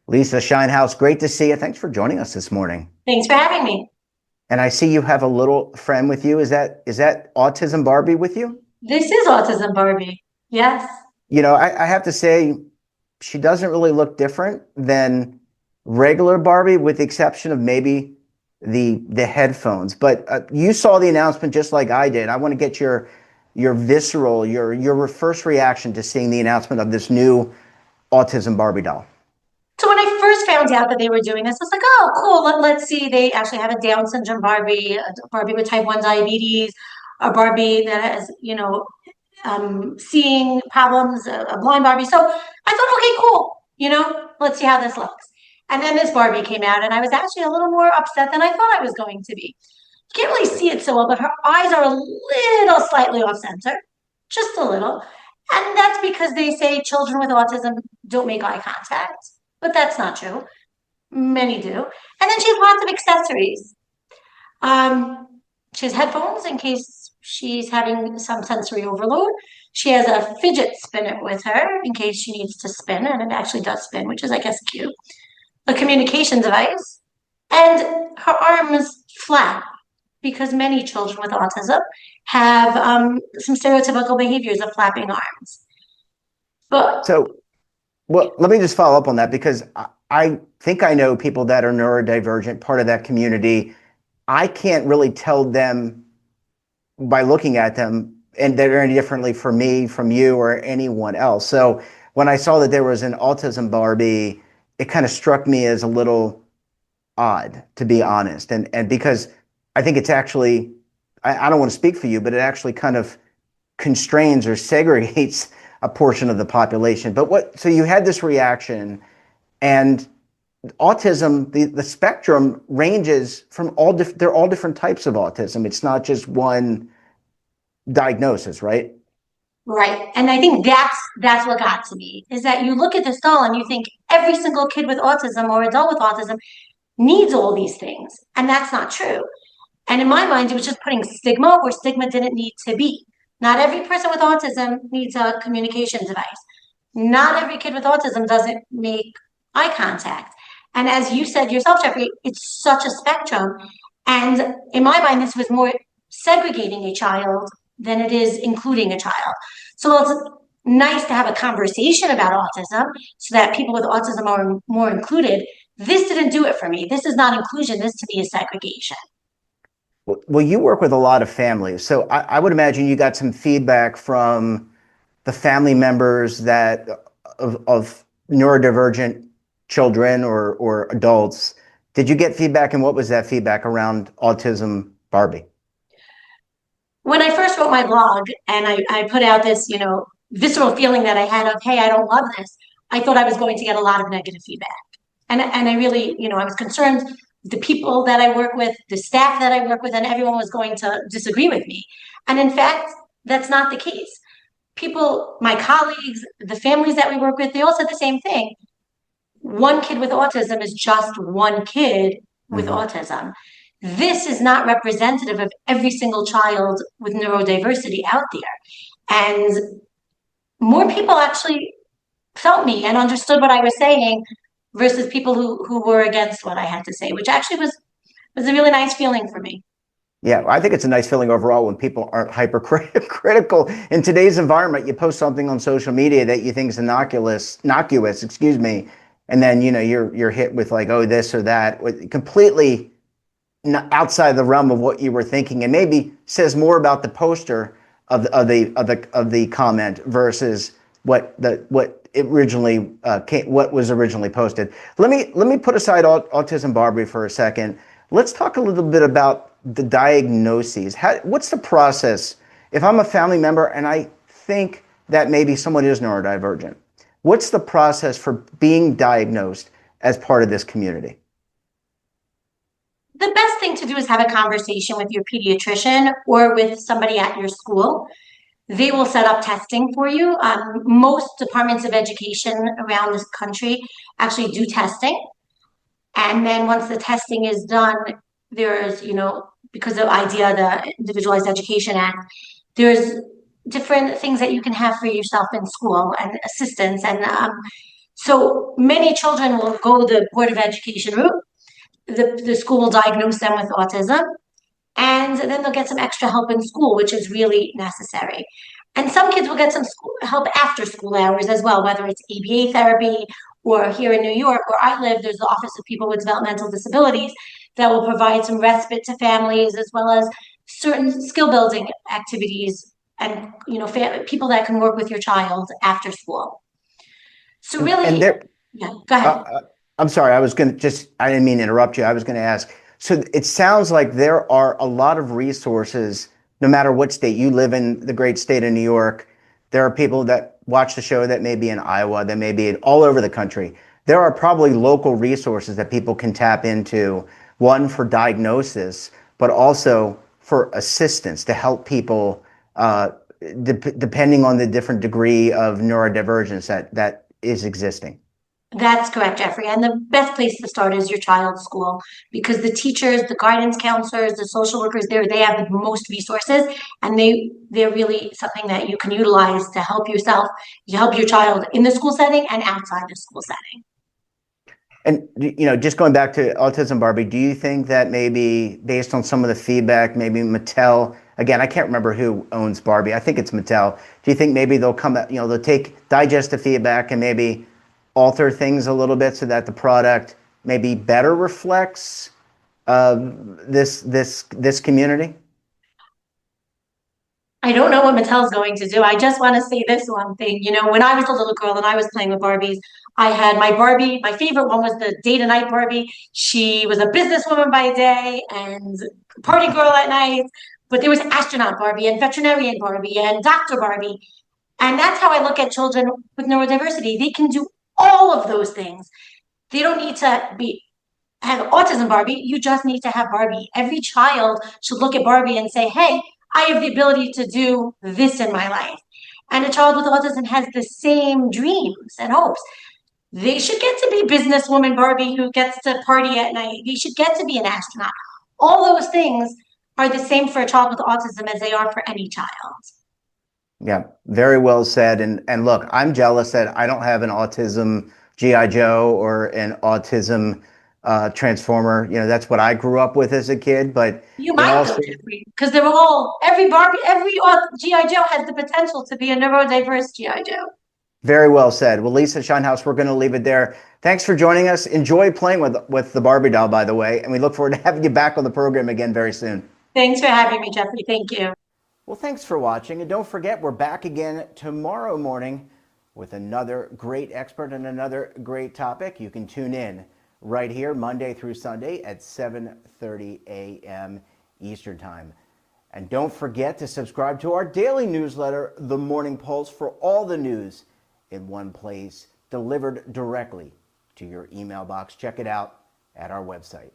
Lisa Sheinhouse, great to see you. Thanks for joining us this morning. Thanks for having me. And I see you have a little friend with you. Is that Autism Barbie with you? This is Autism Barbie. Yes. I have to say she doesn't really look different than regular Barbie, with the exception of maybe the headphones. But you saw the announcement just like I did. I want to get your visceral, your first reaction to seeing the announcement of this new Autism Barbie doll. So when I first found out that they were doing this, I was like, oh, cool. Let's see. They actually have a Down syndrome Barbie, a Barbie with type 1 diabetes, a Barbie that has, seeing problems, a blind Barbie. So I thought, okay, cool. Let's see how this looks. And then this Barbie came out, and I was actually a little more upset than I thought I was going to be. You can't really see it so well, but her eyes are a little slightly off center, just a little. And that's because they say children with autism don't make eye contact, but that's not true. Many do. And then she has lots of accessories. Um, she has headphones in case she's having some sensory overload. She has a fidget spinner with her in case she needs to spin, and it actually does spin, which is, I guess, cute. A communication device, and her arms flat because many children with autism have some stereotypical behaviors of flapping arms. But So, well, let me just follow up on that because I think I know people that are neurodivergent, part of that community. I can't really tell them by looking at them and they're any differently from me, from you, or anyone else. So when I saw that there was an Autism Barbie, it kind of struck me as a little odd, to be honest. And because I think it's actually, I don't want to speak for you, but it actually kind of constrains or segregates a portion of the population. But so you had this reaction, and autism, the spectrum ranges from they're all different types of autism. It's not just one diagnosis, right? right, and I think that's what got to me is that you look at this doll and you think every single kid with autism or adult with autism needs all these things, and that's not true. And in my mind, it was just putting stigma where stigma didn't need to be. Not every person with autism needs a communication device. Not every kid with autism doesn't make eye contact. And as you said yourself, Jeffrey, it's such a spectrum. And in my mind, this was more segregating a child than it is including a child. So it's nice to have a conversation about autism so that people with autism are more included. This didn't do it for me. This is not inclusion. This to me is segregation. Well, you work with a lot of families, so I would imagine you got some feedback from the family members that of neurodivergent children or adults. Did you get feedback, and what was that feedback around Autism Barbie? When I first wrote my blog and I put out this, visceral feeling that I had of, hey, I don't love this, I thought I was going to get a lot of negative feedback. And I really, I was concerned the people that I work with, the staff that I work with, and everyone was going to disagree with me. And in fact, that's not the case. People, my colleagues, the families that we work with, they all said the same thing. One kid with autism is just one kid with Mm-hmm. autism. This is not representative of every single child with neurodiversity out there. And more people actually felt me and understood what I was saying versus people who were against what I had to say, which actually was a really nice feeling for me. Yeah, I think it's a nice feeling overall when people aren't hypercritical. In today's environment, you post something on social media that you think is innocuous, excuse me, and then you're hit with like, oh, this or that, completely outside the realm of what you were thinking, and maybe says more about the poster of the comment versus what was originally posted. Let me put aside Autism Barbie for a second. Let's talk a little bit about the diagnoses. What's the process if I'm a family member and I think that maybe someone is neurodivergent? What's the process for being diagnosed as part of this community? The best thing to do is have a conversation with your pediatrician or with somebody at your school. They will set up testing for you. Most departments of education around this country actually do testing. And then once the testing is done, there's, because of IDEA, the Individualized Education Act, there's different things that you can have for yourself in school and assistance. And So many children will go the Board of Education route. The school will diagnose them with autism, and then they'll get some extra help in school, which is really necessary. And some kids will get some help after school hours as well, whether it's ABA therapy, or here in New York, where I live, there's the Office of People with Developmental Disabilities that will provide some respite to families, as well as certain skill building activities, and people that can work with your child after school. So And really, there, yeah, go uh, ahead. uh, I'm sorry, I didn't mean to interrupt you. I was going to ask. So it sounds like there are a lot of resources, no matter what state you live in, the great state of New York. There are people that watch the show that may be in Iowa, that may be all over the country. There are probably local resources that people can tap into, one for diagnosis, but also for assistance to help people, depending on the different degree of neurodivergence that is existing. That's correct, Jeffrey. And the best place to start is your child's school, because the teachers, the guidance counselors, the social workers there, they have the most resources, and they're really something that you can utilize to help yourself, to help your child in the school setting and outside the school setting. And just going back to Autism Barbie, do you think that maybe based on some of the feedback, maybe Mattel, again, I can't remember who owns Barbie. I think it's Mattel. Do you think maybe they'll they'll digest the feedback and maybe alter things a little bit so that the product maybe better reflects this community? I don't know what Mattel's going to do. I just want to say this one thing. When I was a little girl and I was playing with Barbies, I had my Barbie. My favorite one was the day to night Barbie. She was a businesswoman by day and party girl at night. But there was astronaut Barbie and veterinarian Barbie and doctor Barbie. And that's how I look at children with neurodiversity. They can do all of those things. They don't need to have autism Barbie. You just need to have Barbie. Every child should look at Barbie and say, hey, I have the ability to do this in my life. And a child with autism has the same dreams and hopes. They should get to be businesswoman Barbie who gets to party at night. They should get to be an astronaut. All those things are the same for a child with autism as they are for any child. Yeah, very well said. And look, I'm jealous that I don't have an autism GI Joe or an autism transformer. That's what I grew up with as a kid. But You in might all though, ser- Jeffrey, because they're all every Barbie, every GI Joe has the potential to be a neurodiverse GI Joe. Very well said. Well, Lisa Sheinhouse, we're going to leave it there. Thanks for joining us. Enjoy playing with the Barbie doll, by the way, and we look forward to having you back on the program again very soon. Thanks for having me, Jeffrey. Thank you. Well, thanks for watching, and don't forget, we're back again tomorrow morning with another great expert and another great topic. You can tune in right here Monday through Sunday at 7:30 a.m. Eastern Time. And don't forget to subscribe to our daily newsletter, The Morning Pulse, for all the news in one place, delivered directly to your email box. Check it out at our website.